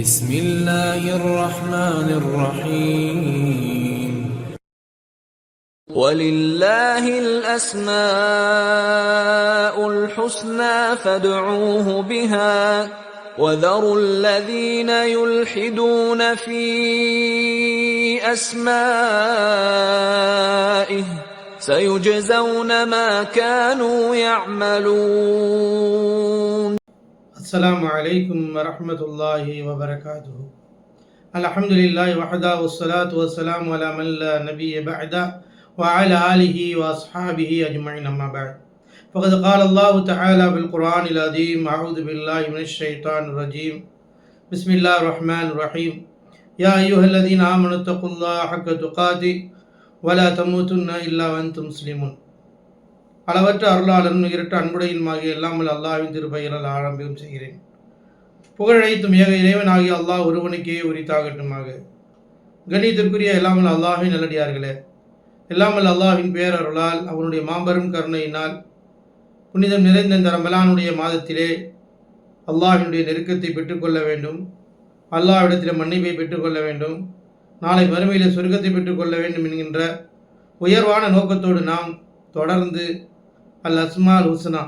بسم الله الرحمن الرحيم ولله الأسماء الحسنى فادعوه بها وذروا الذين يلحدون في أسمائه سيجزون ما كانوا يعملون. السلام عليكم ورحمة الله وبركاته. الحمد لله وحده والصلاة والسلام على من لا نبي بعده وعلى آله وأصحابه أجمعين أما بعد فقد قال الله تعالى بالقرآن العظيم أعوذ بالله من الشيطان الرجيم بسم الله الرحمن الرحيم يا أيها الذين آمنوا اتقوا الله حق تقاته ولا تموتن إلا وأنتم مسلمون. அளவற்ற அருளாளன் இரட்ட அன்புடையுமாகிய எல்லாமல் அல்லாஹ்வின் திருப்பெயரால் ஆரம்பம் செய்கிறேன். புகழனைத்தும் ஏக இறைவனாகிய அல்லாஹ் ஒருவனுக்கே உரித்தாகட்டுமாக. கண்ணியத்திற்குரிய எல்லாமல் அல்லாஹ்வின் நல்லடியார்களே, எல்லாமல் அல்லாஹ்வின் பேரருளால் அவனுடைய மாபெரும் கருணையினால் புனிதம் நிறைந்த இந்த ரமலானுடைய மாதத்திலே அல்லாஹ்வினுடைய நெருக்கத்தை பெற்றுக்கொள்ள வேண்டும், அல்லாஹ்விடத்தில் மன்னிப்பை பெற்றுக்கொள்ள வேண்டும், நாளை மறுமையில் சொர்க்கத்தை பெற்றுக்கொள்ள வேண்டும் என்கின்ற உயர்வான நோக்கத்தோடு நாம் தொடர்ந்து அல் அஸ்மால் ஹுஸ்னா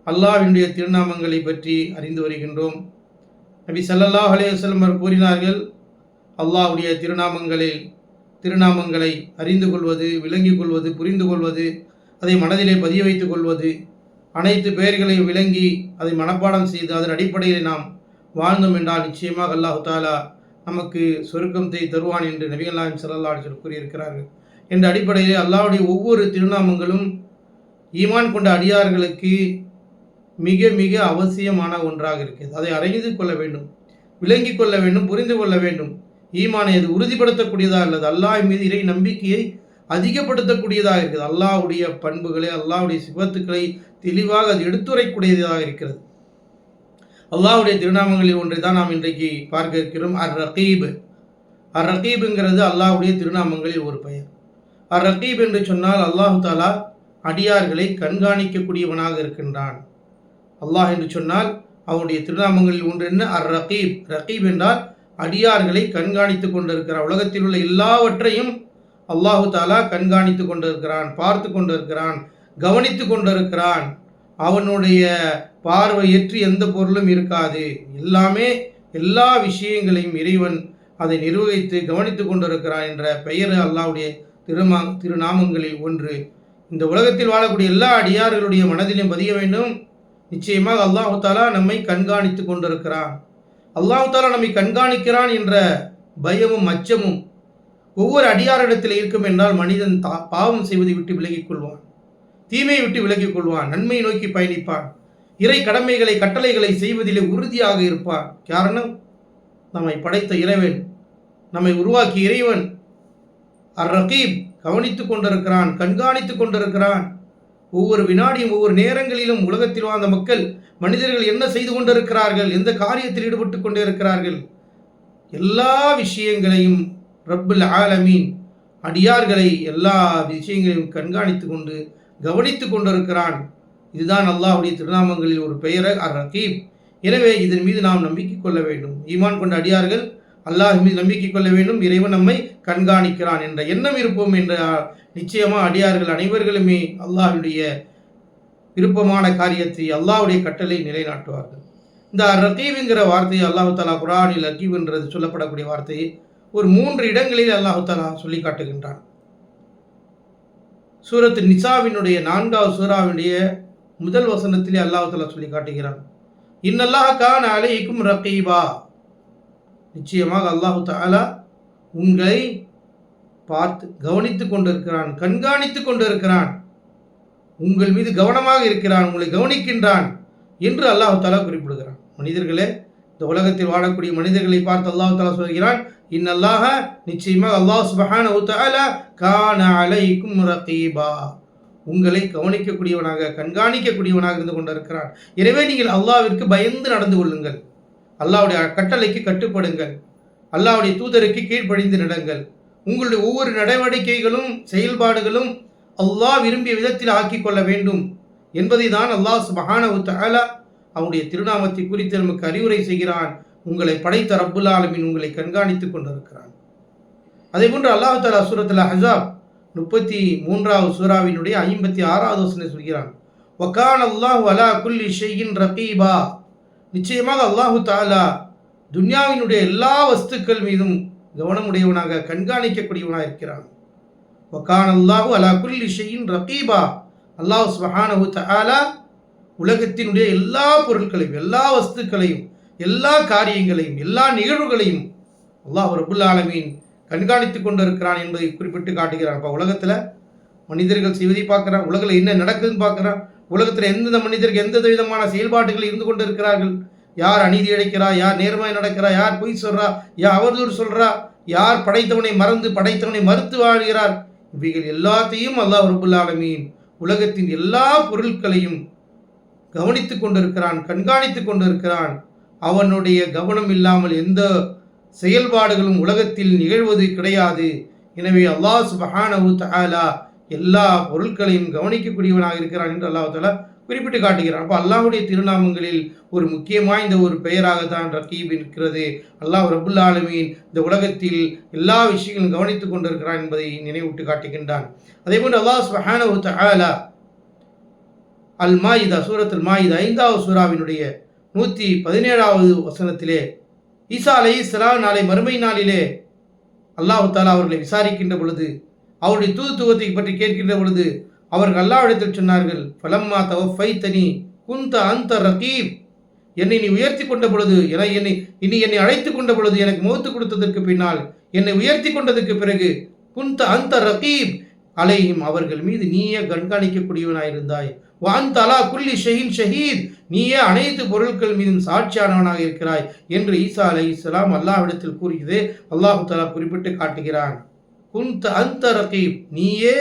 அல்லாஹ்வினுடைய திருநாமங்களை பற்றி அறிந்து வருகின்றோம். நபி ஸல்லல்லாஹு அலைஹி வஸல்லம் அவர் கூறினார்கள், அல்லாஹ்வுடைய திருநாமங்களை அறிந்து கொள்வது, விளங்கிக் கொள்வது, புரிந்து கொள்வது, அதை மனதிலே பதிய வைத்துக் கொள்வது, அனைத்து பெயர்களையும் விளங்கி அதை மனப்பாடம் செய்து அதன் அடிப்படையில் நாம் வாழ்ந்தோம் என்றால் நிச்சயமாக அல்லாஹு தாலா நமக்கு சொர்க்கத்தை தருவான் என்று நபிகள் நாயகம் ஸல்லல்லாஹு அலைஹி வஸல்லம் கூறியிருக்கிறார்கள். என்ற அடிப்படையில் அல்லாஹ்வுடைய ஒவ்வொரு திருநாமங்களும் ஈமான் கொண்ட அடியார்களுக்கு மிக மிக அவசியமான ஒன்றாக இருக்கிறது. அதை அறிந்து கொள்ள வேண்டும், விளங்கிக் கொள்ள வேண்டும், புரிந்து கொள்ள வேண்டும். ஈமானை அது உறுதிப்படுத்தக்கூடியதாக அல்லது அல்லாஹ் மீது இறை நம்பிக்கையை அதிகப்படுத்தக்கூடியதாக இருக்கிறது. அல்லாஹ்வுடைய பண்புகளை, அல்லாஹ்வுடைய சிபத்துக்களை தெளிவாக அது எடுத்துரைக்கூடியதாக இருக்கிறது. அல்லாஹ்வுடைய திருநாமங்களில் ஒன்றை தான் நாம் இன்றைக்கு பார்க்க இருக்கிறோம். அர் ரகீப்ங்கிறது அல்லாஹ்வுடைய திருநாமங்களில் ஒரு பெயர். அர் ரகீப் என்று சொன்னால் அல்லாஹு தாலா அடியார்களை கண்காணிக்கக்கூடியவனாக இருக்கின்றான். அல்லாஹ் என்று சொன்னால் அவனுடைய திருநாமங்களில் ஒன்று என்ன? அர் ரகீப். ரகீப் என்றால் அடியார்களை கண்காணித்து கொண்டிருக்கிறான். உலகத்தில் உள்ள எல்லாவற்றையும் அல்லாஹு தாலா கண்காணித்து கொண்டிருக்கிறான், பார்த்து கொண்டிருக்கிறான், கவனித்து கொண்டிருக்கிறான். அவனுடைய பார்வையற்று எந்த பொருளும் இருக்காது. எல்லா விஷயங்களையும் இறைவன் அதை நிர்வகித்து கவனித்து கொண்டிருக்கிறான் என்ற பெயர் அல்லாஹ்வுடைய திருநாமங்களில் ஒன்று. இந்த உலகத்தில் வாழக்கூடிய எல்லா அடியார்களுடைய மனதிலும் பதிய வேண்டும். நிச்சயமாக அல்லாஹு தாலா நம்மை கண்காணித்து கொண்டிருக்கிறான். அல்லாஹு தாலா நம்மை கண்காணிக்கிறான் என்ற பயமும் அச்சமும் ஒவ்வொரு அடியாரிடத்தில் இருக்கும் என்றால் மனிதன் பாவம் செய்வதை விட்டு விலகிக் கொள்வான், தீமையை விட்டு விலகிக் கொள்வான், நன்மையை நோக்கி பயணிப்பான், இறை கடமைகளை கட்டளைகளை செய்வதிலே உறுதியாக இருப்பான். காரணம், நம்மை படைத்த இறைவன், நம்மை உருவாக்கிய இறைவன் அர் ரகீப் கவனித்து கொண்டிருக்கிறான், கண்காணித்து கொண்டிருக்கிறான். ஒவ்வொரு வினாடியும் ஒவ்வொரு நேரங்களிலும் உலகத்தில் வாழ்ந்த மக்கள், மனிதர்கள் என்ன செய்து கொண்டிருக்கிறார்கள், எந்த காரியத்தில் ஈடுபட்டு கொண்டே இருக்கிறார்கள், எல்லா விஷயங்களையும் ரப்புல் ஆலமீன் அடியார்களை எல்லா விஷயங்களையும் கண்காணித்து கொண்டு கவனித்து கொண்டிருக்கிறான். இதுதான் அல்லாஹ்வுடைய திருநாமங்களில் ஒரு பெயர் அர் ரகீப். எனவே இதன் மீது நாம் நம்பிக்கை கொள்ள வேண்டும். ஈமான் கொண்ட அடியார்கள் அல்லாஹ் மீது நம்பிக்கை கொள்ள வேண்டும். இறைவன் நம்மை கண்காணிக்கிறான் என்ற எண்ணம் இருப்போம் என்றால் நிச்சயமாக அடியார்கள் அனைவர்களுமே அல்லாஹ்வுடைய விருப்பமான காரியத்தை, அல்லாஹ்வுடைய கட்டளை நிலைநாட்டுவார்கள். இந்த ரகீப்ங்கிற வார்த்தையை அல்லாஹு தாலா குர்ஆனில் ரகீப் என்றது சொல்லப்படக்கூடிய வார்த்தையை ஒரு 3 இடங்களில் அல்லாஹு தாலா சொல்லி காட்டுகின்றான். சூரத்து நிசாவினுடைய 4வது சூராவினுடைய முதல் வசனத்திலே அல்லாஹு தாலா சொல்லி காட்டுகிறான், இன்னல்லாஹ கான அலைக்கும் ரகீபா. நிச்சயமாக அல்லாஹு தஆலா உங்களை பார்த்து கவனித்து கொண்டிருக்கிறான், கண்காணித்து கொண்டிருக்கிறான், உங்கள் மீது கவனமாக இருக்கிறான், உங்களை கவனிக்கின்றான் என்று அல்லாஹு தஆலா குறிப்பிடுகிறான். மனிதர்களே, இந்த உலகத்தில் வாழக்கூடிய மனிதர்களை பார்த்து அல்லாஹு தஆலா சொல்கிறான், இன்னல்லாஹ, நிச்சயமாக அல்லாஹ் சுப்ஹானஹு வ தஆலா கான அலைக்கும் ரகீபா, உங்களை கவனிக்கக்கூடியவனாக, கண்காணிக்கக்கூடியவனாக இருந்து கொண்டிருக்கிறான். எனவே நீங்கள் அல்லாஹ்விற்கு பயந்து நடந்து கொள்ளுங்கள், அல்லாஹ்வுடைய கட்டளைக்கு கட்டுப்படுங்கள், அல்லாஹ்வுடைய தூதருக்கு கீழ்ப்படிந்து நடங்கள். உங்களுடைய ஒவ்வொரு நடவடிக்கைகளும் செயல்பாடுகளும் அல்லாஹ் விரும்பிய விதத்தில் ஆக்கிக் கொள்ள வேண்டும் என்பதை தான் அல்லாஹ் சுப்ஹானஹு வ தஆலா அவனுடைய திருநாமத்தை குறித்து நமக்கு அறிவுரை செய்கிறான். உங்களை படைத்த ரப்புல் ஆலமீன் உங்களை கண்காணித்துக் கொண்டிருக்கிறான். அதே போன்று அல்லாஹ் தஆலா சூரத்துல் அஹ்ஸாப் 33வது சூராவினுடைய 56வது வசனம் சொல்கிறான், வகான அல்லாஹு அலா குல்லி ஷைஇன் ரகீபா. நிச்சயமாக அல்லாஹு தஆலா துன்யாவினுடைய எல்லா வஸ்துக்கள் மீதும் கவனமுடையவனாக கண்காணிக்கக்கூடியவனாக இருக்கிறான். வகான அல்லாஹு அலா குல்லி ஷைஇன் ரகீபா. அல்லாஹ் சுப்ஹானஹு தஆலா உலகத்தினுடைய எல்லா பொருட்களையும், எல்லா வஸ்துக்களையும், எல்லா காரியங்களையும், எல்லா நிகழ்வுகளையும் அல்லாஹ் ரப்புல் ஆலமீன் கண்காணித்துக் கொண்டிருக்கிறான் என்பதை குறிப்பிட்டு காட்டுகிறான். இப்போ உலகத்தில் மனிதர்கள் செய்வதை பார்க்குறான், உலகில் என்ன நடக்குதுன்னு பார்க்குறான், உலகத்தில் எந்தெந்த மனிதர்கள் எந்தெந்த விதமான செயல்பாடுகள் இருந்து கொண்டு இருக்கிறார்கள், யார் அநீதி இழைக்கிறா, யார் நேர்மையை நடக்கிறா, யார் பொய் சொல்றா, யார் அவதூறு சொல்றா, யார் படைத்தவனை மறந்து படைத்தவனை மறுத்து வாழ்கிறார், இவைகள் எல்லாத்தையும் அல்லாஹ் ரப்புல் ஆலமீன் உலகத்தின் எல்லா பொருட்களையும் கவனித்துக் கொண்டிருக்கிறான், கண்காணித்துக் கொண்டிருக்கிறான். அவனுடைய கவனம் இல்லாமல் எந்த செயல்பாடுகளும் உலகத்தில் நிகழ்வது கிடையாது. எனவே அல்லாஹ் சுப்ஹானஹு தஆலா எல்லா பொருட்களையும் கவனிக்கக்கூடியவனாக இருக்கிறான் என்று அல்லாஹ் தஆலா குறிப்பிட்டு காட்டுகிறான். அப்போ அல்லாஹ்வுடைய திருநாமங்களில் ஒரு முக்கியம் வாய்ந்த ஒரு பெயராகத்தான் ரகீப் இருக்கிறது. அல்லாஹ் ரப்புல் ஆலமீன் இந்த உலகத்தில் எல்லா விஷயங்களும் கவனித்துக் கொண்டிருக்கிறான் என்பதை நினைவூட்டு காட்டுகின்றான். அதே போன்று அல்லாஹ் சுப்ஹானஹு தஆலா அல் மாயிதா சூரத்துல் மாயிதா 5வது சூராவினுடைய 117வது வசனத்திலே ஈசா அலைஹிஸ்ஸலாம் நாளை மறுமை நாளிலே அல்லாஹ் தஆலா அவர்களை விசாரிக்கின்ற பொழுது, அவருடைய தூதுத்துவத்தை பற்றி கேட்கின்ற பொழுது அவர்கள் அல்லாஹ்விடத்தில் சொன்னார்கள், ஃபலம்மா தவஃபைதனி குன்த அன்த ரகீப். என்னை நீ உயர்த்தி கொண்ட பொழுது, என்னை அழைத்து கொண்ட பொழுது, எனக்கு மௌத்து கொடுத்ததற்கு பின்னால், என்னை உயர்த்தி கொண்டதற்கு பிறகு குன்த அன்த ரகீப் அலைஹிம், அவர்கள் மீது நீயே கண்காணிக்கக்கூடியவனாயிருந்தாய். வான்த அலா குல்லி ஷஹீன் ஷஹீத், நீயே அனைத்து பொருட்கள் மீதும் சாட்சியானவனாக இருக்கிறாய் என்று ஈசா அலைஹிஸ்ஸலாம் அல்லாஹ்விடத்தில் கூறியது அல்லாஹ் தஆலா குறிப்பிட்டு காட்டுகிறான். குன்த அன்த ரகீப், நீயே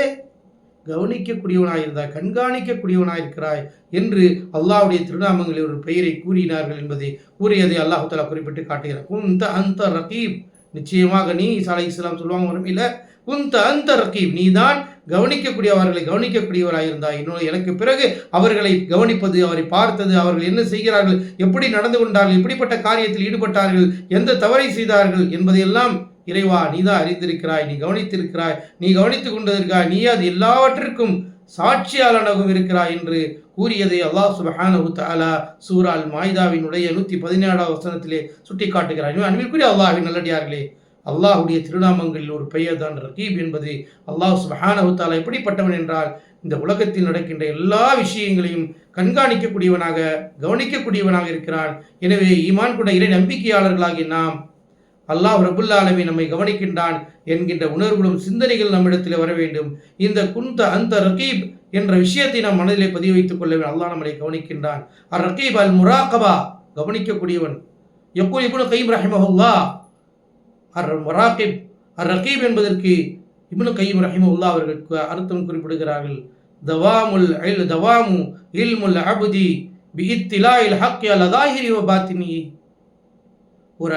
கவனிக்கக்கூடியவனாயிருந்தாய், கண்காணிக்கக்கூடியவனாயிருக்கிறாய் என்று அல்லாஹ்வுடைய திருநாமங்களில் ஒரு பெயரை கூறினார்கள் என்பதை கூறியதை அல்லாஹ் தஆலா குறிப்பிட்டு காட்டுகிறார். குன்த அன்த ரகீப், நிச்சயமாக நீ ஈசா அலைஹிஸ்ஸலாம் சொல்லுவாங்க வறுமையில், குன்த அன்த ரகீப், நீதான் கவனிக்கக்கூடியவர்களை கவனிக்கக்கூடியவராயிருந்தாய். எனக்கு பிறகு அவர்களை கவனிப்பது, அவரை பார்த்தது, அவர்கள் என்ன செய்கிறார்கள், எப்படி நடந்து கொண்டார்கள், எப்படிப்பட்ட காரியத்தில் ஈடுபட்டார்கள், எந்த தவறை செய்தார்கள் என்பதையெல்லாம் இறைவா நீதான் அறிந்திருக்கிறாய், நீ கவனித்திருக்கிறாய், நீ கவனித்துக் கொண்டிருக்கிறாய், நீ அது எல்லாவற்றிற்கும் சாட்சியாளனாகவும் இருக்கிறாய் என்று கூறியதை அல்லாஹ் சுப்ஹானஹு தஆலா சூரா அல் மாயிதாவினுடைய 117வது வசனத்திலே சுட்டி காட்டுகிறார். அன்பிற்குரிய அல்லாஹ்வின் நல்லடியார்களே, அல்லாஹ்வுடைய திருநாமங்களில் ஒரு பெயர் தான் ரகீப் என்பது. அல்லாஹ் சுப்ஹானஹு தஆலா எப்படிப்பட்டவன் என்றால், இந்த உலகத்தில் நடக்கின்ற எல்லா விஷயங்களையும் கண்காணிக்கக்கூடியவனாக, கவனிக்கக்கூடியவனாக இருக்கிறான். எனவே ஈமான் கொண்ட இறை நம்பிக்கையாளர்களாகிய நாம் அல்லாஹ் ரப்புல் ஆலமீன் நம்மை கவனிக்கின்றான் என்கின்ற உணர்வுகளும் சிந்தனைகள் நம்மிடத்தில் வர வேண்டும். இந்த குன்த அந்த ரகீப் என்ற விஷயத்தை நாம் மனதிலே பதிவு வைத்துக் கொள்ள வேண்டும். அல்லாஹ் நம்மளை கவனிக்கின்றான். அர் ரகீப் அல் முராகபா, கவனிக்கக்கூடியவன். யக்கூல் இப்னு கய்யிம் ரஹிமஹுல்லாஹ் அர் முராகிப், அர் ரகீப் என்பதற்கு இப்னு கய்யிம் ரஹிமஹுல்லாஹ் அவர்கள் அர்த்தம் குறிப்பிடுகிறார்கள். தவாமு இல்முல் அப்தி பிஇத்திலாஇல் ஹக்கி அலா ஸாஹிரி வ பாத்தினி. ஒரு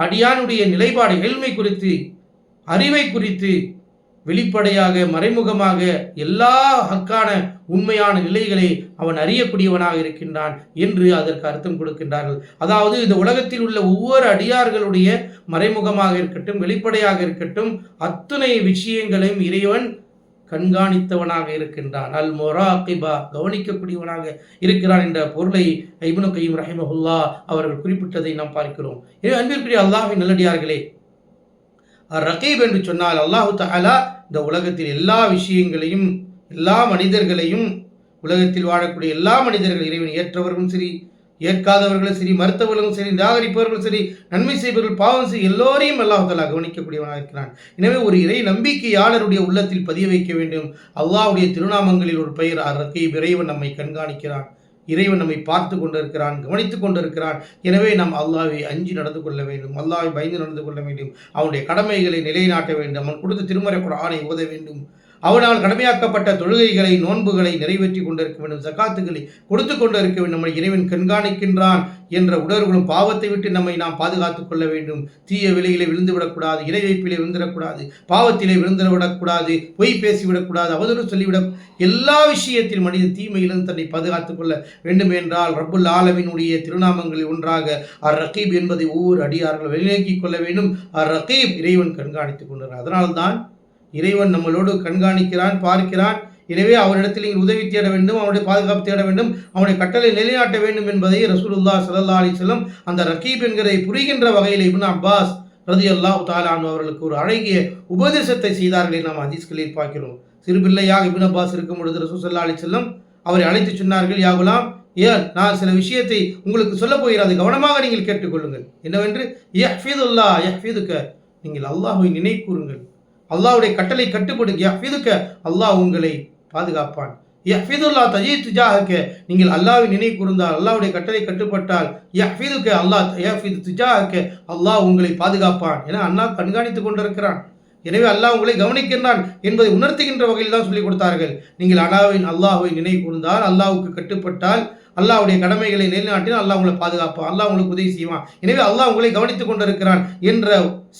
அடியானுடைய நிலைப்பாடு, எல்மை குறித்து, அறிவை குறித்து வெளிப்படையாக மறைமுகமாக எல்லா ஹக்கான உண்மையான நிலைகளை அவன் அறியக்கூடியவனாக இருக்கின்றான் என்று அதற்கு அர்த்தம் கொடுக்கின்றார்கள். அதாவது இந்த உலகத்தில் உள்ள ஒவ்வொரு அடியார்களுடைய மறைமுகமாக இருக்கட்டும், வெளிப்படையாக இருக்கட்டும், அத்துணை விஷயங்களையும் இறைவன் கண்காணித்தவனாக இருக்கின்றான். அல் முராகிபா, கவனிக்கக்கூடியவனாக இருக்கிறான் என்ற பொருளை இப்னு கய்யிம் ரஹிமஹுல்லாஹ் அவர்கள் குறிப்பிட்டதை நாம் பார்க்கிறோம். எனவே அன்பிற்குரிய அல்லாஹ்வின் நல்லடியார்களே, ரகீப் என்று சொன்னால் அல்லாஹ் தஆலா இந்த உலகத்தில் எல்லா விஷயங்களையும், எல்லா மனிதர்களையும், உலகத்தில் வாழக்கூடிய எல்லா மனிதர்கள், இறைவன் ஏற்றவர்களும் சரி, ஏற்காதவர்களும் சரி, மறுத்தவர்களும் சரி, நிராகரிப்பவர்களும் சரி, நன்மை செய்பவர்கள், பாவம் செய்ய எல்லோரையும் அல்லாஹ் தஆலா கவனிக்கக்கூடியவனாக இருக்கிறான். எனவே ஒரு இறை நம்பிக்கையாளருடைய உள்ளத்தில் பதிய வைக்க வேண்டும். அல்லாஹ்வுடைய திருநாமங்களில் ஒரு பெயர் அர் ரகீப். இறைவன் நம்மை கண்காணிக்கிறான், இறைவன் நம்மை பார்த்து கொண்டிருக்கிறான், கவனித்துக் கொண்டிருக்கிறான். எனவே நாம் அல்லாஹ்வை அஞ்சி நடந்து கொள்ள வேண்டும், அல்லாஹ்வை பயந்து நடந்து கொள்ள வேண்டும், அவனுடைய கடமைகளை நிலைநாட்ட வேண்டும், அவன் கொடுத்த திருமறை குர்ஆனை ஓத வேண்டும், அவனால் கடமையாக்கப்பட்ட தொழுகைகளை நோன்புகளை நிறைவேற்றி கொண்டிருக்க வேண்டும், ஜகாத்துகளை கொடுத்து கொண்டிருக்க வேண்டும். நம்மை இறைவன் கண்காணிக்கின்றான் என்ற உணர்வுகளும் பாவத்தை விட்டு நம்மை நாம் பாதுகாத்துக் கொள்ள வேண்டும். தீய விலையிலே விழுந்து விடக்கூடாது, இறை வைப்பிலே விழுந்துவிடக்கூடாது, பாவத்திலே விழுந்துவிடக்கூடாது, பொய் பேசிவிடக்கூடாது, அவதூறு சொல்லிவிட எல்லா விஷயத்திலும் மனித தீமையிலிருந்து தன்னை பாதுகாத்துக் கொள்ள வேண்டும் என்றால் ரப்புல் ஆலமீனுடைய திருநாமங்களில் ஒன்றாக அர் ரகீப் என்பதை ஒவ்வொரு அடியார்கள் விளங்கிக் கொள்ள வேண்டும். அர் ரகீப் இறைவன் கண்காணித்துக் கொண்டிருக்கிறார். அதனால்தான் இறைவன் நம்மளோடு கண்காணிக்கிறான், பார்க்கிறான். எனவே அவனிடத்தில் நீங்கள் உதவி தேட வேண்டும், அவனுடைய பாதுகாப்பு தேட வேண்டும், அவனுடைய கட்டளை நிலைநாட்ட வேண்டும் என்பதை ரசூலுல்லாஹ் ஸல்லல்லாஹு அலைஹி வஸல்லம் அந்த ரகீப் என்கிறதை புரிகின்ற வகையில் இப்னு அப்பாஸ் ரலியல்லாஹு தஆலா அன்ஹு அவர்களுக்கு ஒரு அழகிய உபதேசத்தை செய்தார்கள். நாம் ஹதீஸ்களில் பார்க்கிறோம். சிறுபிள்ளையாக இப்னு அப்பாஸ் இருக்கும் பொழுது ரசூல் ஸல்லல்லாஹு அலைஹி வஸல்லம் அவரை அழைத்து சொன்னார்கள், யா குலாம், ஏன் நான் சில விஷயத்தை உங்களுக்கு சொல்ல போகிறேன், கவனமாக நீங்கள் கேட்டுக்கொள்ளுங்கள். என்னவென்று, யஹ்ஃபிதுல்லாஹ் யஹ்ஃபிதுக, நீங்கள் அல்லாஹ்வை நினைவு கூறுங்கள், அல்லாஹ்வுடைய கட்டளை கட்டுப்படுங்க, யஹ்ஃபிதுக, அல்லாஹ் உங்களை பாதுகாப்பான். யஹ்ஃபிதுல்லாஹ் தஜீத் துஜாஹக, நீங்கள் அல்லாஹ்வை நினைவு கூர்ந்தால், அல்லாஹ்வுடைய கட்டளை கட்டுப்பட்டால், யஹ்ஃபிதுக, அல்லாஹ் யஹ்ஃபிது துஜாஹக, அல்லாஹ் உங்களை பாதுகாப்பான். என அல்லாஹ் கண்காணித்துக் கொண்டிருக்கிறான். எனவே அல்லாஹ் உங்களை கவனிக்கின்றான் என்பதை உணர்த்துகின்ற வகையில் தான் சொல்லிக் கொடுத்தார்கள். நீங்கள் அல்லாஹ்வை நினைவு கூர்ந்தால், அல்லாஹ்வுக்கு கட்டுப்பட்டால், அல்லாஹ்வுடைய கடமைகளை நிலைநாட்டினால் அல்லாஹ் உங்களை பாதுகாப்பான், அல்லாஹ் உங்களுக்கு உதவி செய்வான். எனவே அல்லாஹ் உங்களை கவனித்துக் கொண்டிருக்கிறான் என்ற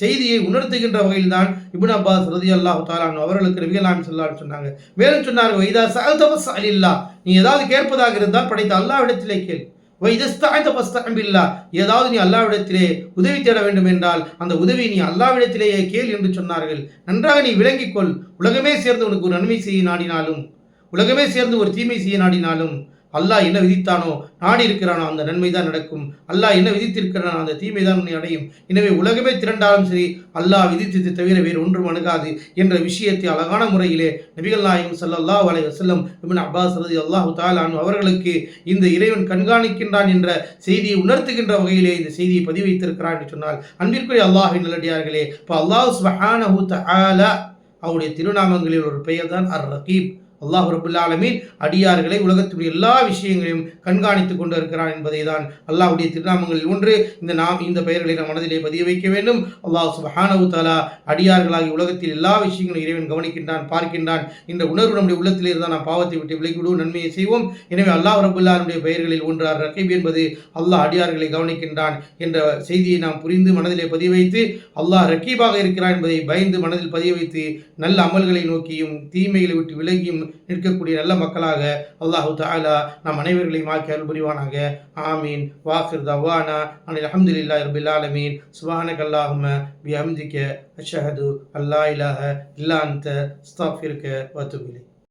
செய்தியை உணர்த்துகின்ற வகையில் தான் இப்னு அப்பாஸ் ரலியல்லாஹு தஆலா அன்ஹு அவர்களுக்கு நபி ஸல்லல்லாஹு அலைஹி வஸல்லம் சொன்னாங்க. மேலும் சொன்னார்கள், இதா சஅல்த ஃபஸ்அலில்லாஹ், நீ ஏதாவது கேட்பதாக இருந்தால் படைத்த அல்லாஹ்விடத்திலே கேள். வைதஸ்தஅத ஃபஸ்தஅன் பில்லாஹ், ஏதாவது நீ அல்லாஹ்விடத்திலே உதவி தேட வேண்டும் என்றால் அந்த உதவி நீ அல்லாஹ்விடத்திலேயே கேள் என்று சொன்னார்கள். நன்றாக நீ விளங்கிக் கொள். உலகமே சேர்ந்து உனக்கு ஒரு நன்மை செய்ய நாடினாலும், உலகமே சேர்ந்து ஒரு தீமை செய்ய நாடினாலும், அல்லாஹ் என்ன விதித்தானோ நாடி இருக்கிறானோ அந்த நன்மை தான் நடக்கும். அல்லாஹ் என்ன விதித்திருக்கிறானோ அந்த தீமை தான் உன்னை அடையும். எனவே உலகமே திரண்டாலும் சரி, அல்லாஹ் விதித்ததை தவிர வேறு ஒன்றும் அணுகாது என்ற விஷயத்தை அழகான முறையிலே நபிகள் நாயகம் ஸல்லல்லாஹு அலைஹி வஸல்லம் இப்னு அப்பாஸ் ரலியல்லாஹு தஆலா அன்ஹு அவர்களுக்கு இந்த இறைவன் கண்காணிக்கின்றான் என்ற செய்தியை உணர்த்துகின்ற வகையிலே இந்த செய்தியை பதிவு வைத்திருக்கிறான் என்று சொன்னால், அன்பிற்குரிய அல்லாஹ்வின் நல்லடியார்களே, இப்போ அல்லாஹ் சுப்ஹானஹு தஆலா அவருடைய திருநாமங்களில் ஒரு பெயர் தான் அர் ரகீப். அல்லாஹ் ரப்புல் ஆலமீன் அடியார்களை உலகத்துடைய எல்லா விஷயங்களையும் கண்காணித்துக் கொண்டு இருக்கிறான் என்பதை தான் அல்லாஹ்வுடைய திருநாமங்களில் ஒன்று. இந்த பெயர்களை நாம் மனதிலே பதிய வைக்க வேண்டும். அல்லாஹ் சுப்ஹானஹு தஆலா அடியார்களாகி உலகத்தில் எல்லா விஷயங்களையும் இறைவன் கவனிக்கின்றான், பார்க்கின்றான் என்ற உணர்வு நம்முடைய உள்ளத்தில் இருந்தால் நாம் பாவத்தை விட்டு விலகிவிடுவோம், நன்மையை செய்வோம். எனவே அல்லாஹ் ரப்புல் ஆலமீனுடைய பெயர்களில் ஒன்று அர் ரகீப் என்பது அல்லாஹ் அடியார்களை கவனிக்கின்றான் என்ற செய்தியை நாம் புரிந்து மனதிலே பதிய வைத்து, அல்லாஹ் ரகீபாக இருக்கிறான் என்பதை பயந்து மனதில் பதிய வைத்து, நல்ல அமல்களை நோக்கியும் தீமைகளை விட்டு விலகியும் நிற்கக்கூடிய நல்ல மக்களாக அல்லாஹு தஆலா நம் அனைவர்களையும் ஆக்கி அருள் புரிவானாக. ஆமீன். வாஹிர் தவானா அனில் அல்ஹம்துலில்லாஹி ரப்பில் ஆலமீன். சுப்ஹானக அல்லாஹும்ம பிஹம்திக அஷ்ஹது அல்லா இலாஹ இல்லா அன்த அஸ்தக்ஃபிருக வ அத்தூபு இலைக்.